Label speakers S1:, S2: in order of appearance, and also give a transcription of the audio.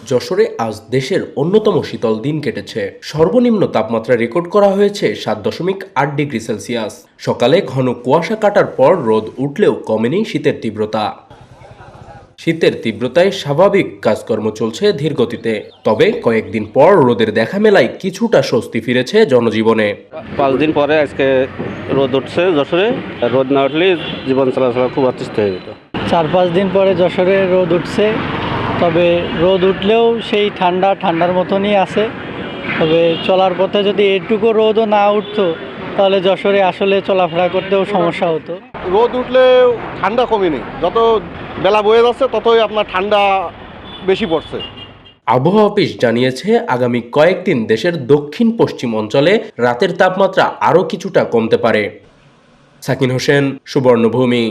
S1: যশোরে আজ দেশের অন্যতম শীতল দিন কেটেছে। সর্বনিম্ন তাপমাত্রা রেকর্ড করা হয়েছে 7.8 ডিগ্রি সেলসিয়াস। সকালে ঘন কুয়াশা কাটার পর রোদ উঠলেও কমেনি শীতের তীব্রতা। শীতের তীব্রতায় স্বাভাবিক কাজকর্ম চলছে ধীর গতিতে। তবে কয়েকদিন পর রোদের দেখা মেলায় কিছুটা স্বস্তি ফিরেছে জনজীবনে।
S2: 5 দিন পরে আজকে রোদ উঠছে যশোরে। রোদ না উঠলে জীবন চলাচল খুব অতিষ্ঠ হয়ে যেত।
S3: 4-5 দিন পরে যশোরে রোদ উঠছে, তবে রোদ উঠলেও সেই ঠান্ডার মতনই আছে। তবে চলার পথে যদি এটুকু রোদও না উঠতো তাহলে যশোরে আসলে চলাফেরা করতেও সমস্যা হতো।
S4: রোদ উঠলে ঠান্ডা কমেনি, যত বেলা বয়ে যাচ্ছে ততই আপনার ঠান্ডা বেশি পড়ছে।
S1: আবহাওয়া অফিস জানিয়েছে আগামী কয়েকদিন দেশের দক্ষিণ পশ্চিম অঞ্চলে রাতের তাপমাত্রা আরও কিছুটা কমতে পারে। সাকিন হোসেন, সুবর্ণভূমি।